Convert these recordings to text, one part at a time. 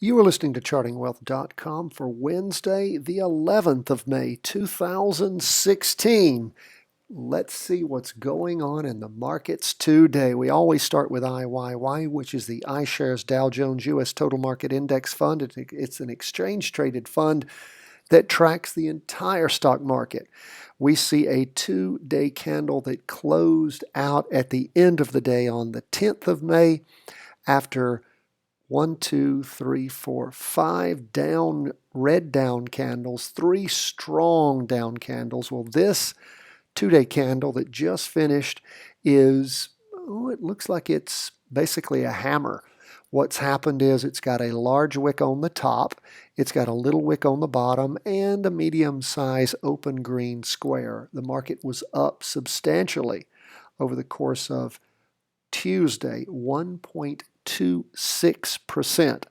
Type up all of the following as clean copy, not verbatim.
You are listening to chartingwealth.com for Wednesday, the 11th of May, 2016. Let's see what's going on in the markets today. We always start with IYY, which is the iShares Dow Jones U.S. Total Market Index Fund. It's an exchange-traded fund that tracks the entire stock market. We see a two-day candle that closed out at the end of the day on the 10th of May after 1, 2, 3, 4, 5 red down candles, 3 strong down candles. Well, this two-day candle that just finished is, it looks like it's basically a hammer. What's happened is it's got a large wick on the top, it's got a little wick on the bottom, and a medium-sized open green square. The market was up substantially over the course of Tuesday, 1.26%.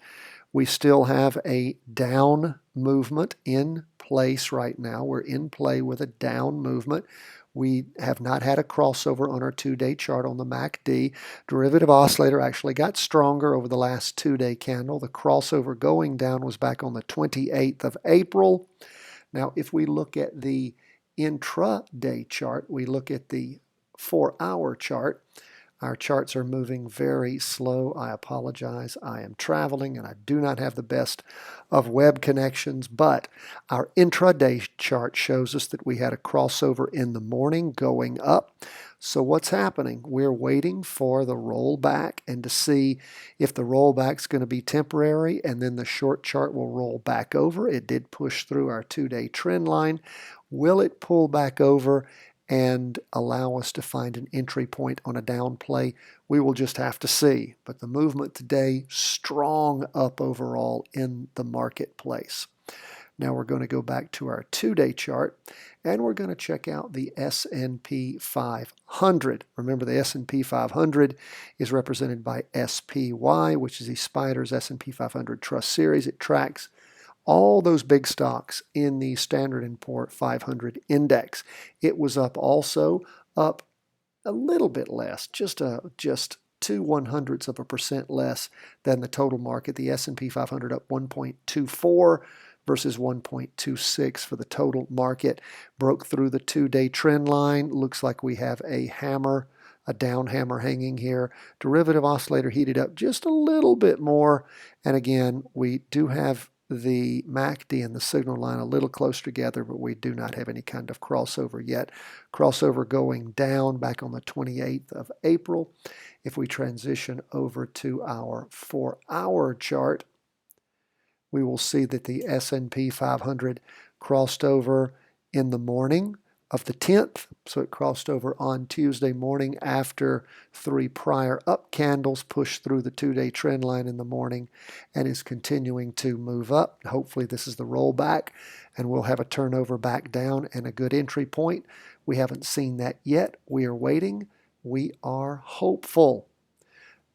We still have a down movement in place right now. We're in play with a down movement. We have not had a crossover on our two-day chart on the MACD. Derivative oscillator actually got stronger over the last two-day candle. The crossover going down was back on the 28th of April. Now, if we look at the intraday chart, we look at the 4-hour chart. Our charts are moving very slow. I apologize. I am traveling and I do not have the best of web connections, but our intraday chart shows us that we had a crossover in the morning going up. So what's happening? We're waiting for the rollback and to see if the rollback is going to be temporary and then the short chart will roll back over. It did push through our two-day trend line. Will it pull back over and allow us to find an entry point on a down play? We will just have to see. But the movement today, strong up overall in the marketplace. Now we're going to go back to our two-day chart and we're going to check out the S&P 500. Remember, the S&P 500 is represented by SPY, which is the Spider's S&P 500 Trust Series. It tracks all those big stocks in the Standard & Poor's 500 index. It was up also, up a little bit less, just 0.02% less than the total market. The S&P 500 up 1.24 versus 1.26 for the total market. Broke through the two-day trend line. Looks like we have a hammer, a down hammer hanging here. Derivative oscillator heated up just a little bit more. And again, we do have the MACD and the signal line a little closer together, but we do not have any kind of crossover yet. Crossover going down back on the 28th of April. If we transition over to our 4-hour chart, we will see that the S&P 500 crossed over in the morning of the 10th. So it crossed over on Tuesday morning after 3 prior up candles pushed through the two-day trend line in the morning and is continuing to move up. Hopefully this is the rollback and we'll have a turnover back down and a good entry point. We haven't seen that yet. We are waiting. We are hopeful.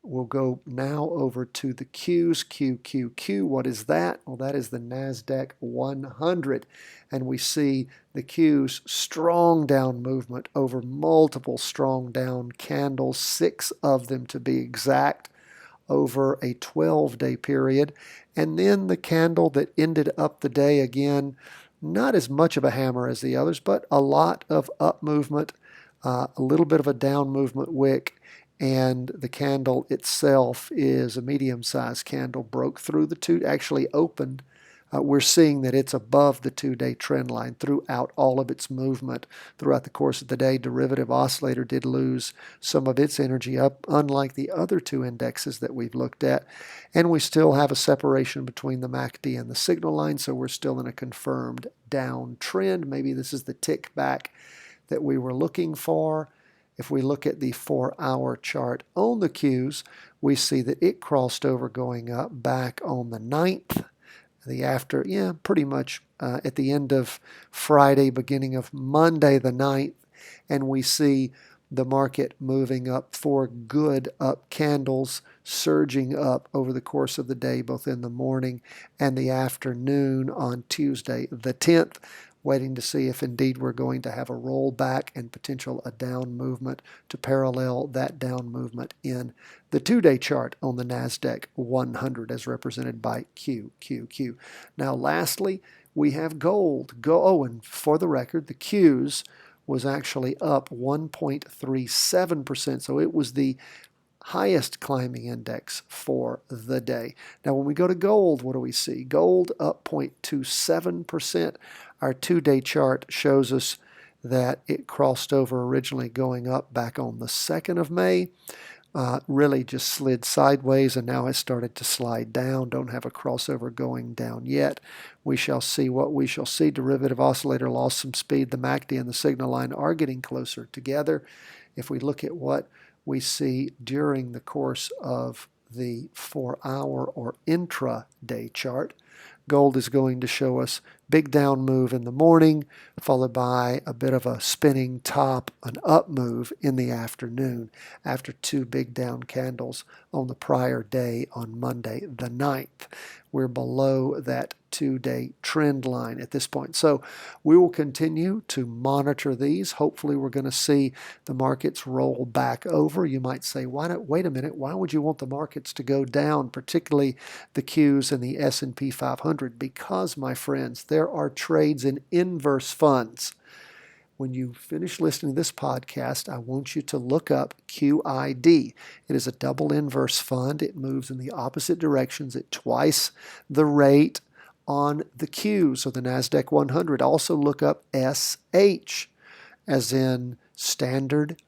We'll go now over to the Qs. QQQ. What is that? Well, that is the NASDAQ 100. And we see the Qs strong down movement over multiple strong down candles, 6 of them to be exact, over a 12-day period. And then the candle that ended up the day again, not as much of a hammer as the others, but a lot of up movement, a little bit of a down movement wick. And the candle itself is a medium-sized candle, broke through the two, actually opened. We're seeing that it's above the two-day trend line throughout all of its movement throughout the course of the day. Derivative oscillator did lose some of its energy up, unlike the other two indexes that we've looked at. And we still have a separation between the MACD and the signal line, so we're still in a confirmed downtrend. Maybe this is the tick back that we were looking for. If we look at the 4-hour chart on the Qs, we see that it crossed over going up back on the 9th, pretty much at the end of Friday, beginning of Monday the 9th, and we see the market moving up 4 good up candles, surging up over the course of the day, both in the morning and the afternoon on Tuesday the 10th. waiting to see if indeed we're going to have a rollback and potential a down movement to parallel that down movement in the 2-day chart on the NASDAQ 100 as represented by QQQ. Now lastly, we have gold. And for the record, the Qs was actually up 1.37%, so it was the highest climbing index for the day. Now when we go to gold, what do we see? Gold up 0.27%. Our 2-day chart shows us that it crossed over originally going up back on the 2nd of May. Really just slid sideways and now has started to slide down. Don't have a crossover going down yet. We shall see what we shall see. Derivative oscillator lost some speed. The MACD and the signal line are getting closer together. If we look at what we see during the course of the 4-hour or intra-day chart, gold is going to show us big down move in the morning, followed by a bit of a spinning top, an up move in the afternoon after 2 big down candles on the prior day on Monday the 9th. We're below that 2-day trend line at this point. So we will continue to monitor these. Hopefully we're going to see the markets roll back over. You might say, wait a minute, why would you want the markets to go down, particularly the Qs and the S&P 500? Because, my friends, there are trades in inverse funds. When you finish listening to this podcast, I want you to look up QID. It is a double inverse fund. It moves in the opposite directions at twice the rate on the Qs, so the NASDAQ 100. Also look up SH, as in Standard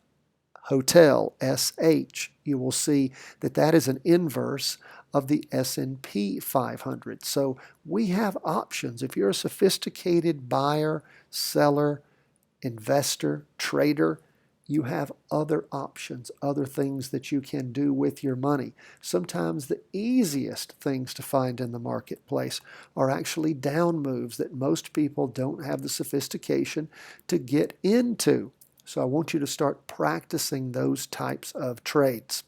Hotel, SH. You will see that that is an inverse of the S&P 500. So we have options. If you're a sophisticated buyer, seller, investor, trader, you have other options, other things that you can do with your money. Sometimes the easiest things to find in the marketplace are actually down moves that most people don't have the sophistication to get into. So I want you to start practicing those types of trades.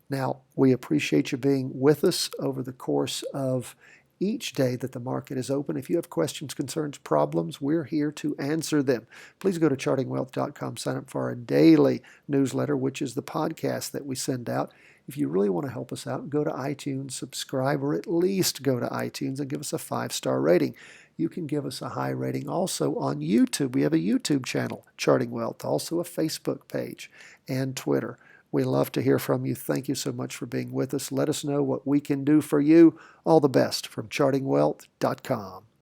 Now, we appreciate you being with us over the course of each day that the market is open. If you have questions, concerns, problems, we're here to answer them. Please go to chartingwealth.com, sign up for our daily newsletter, which is the podcast that we send out. If you really want to help us out, go to iTunes, subscribe, or at least go to iTunes and give us a 5-star rating. You can give us a high rating also on YouTube. We have a YouTube channel, Charting Wealth, also a Facebook page and Twitter. We love to hear from you. Thank you so much for being with us. Let us know what we can do for you. All the best from chartingwealth.com.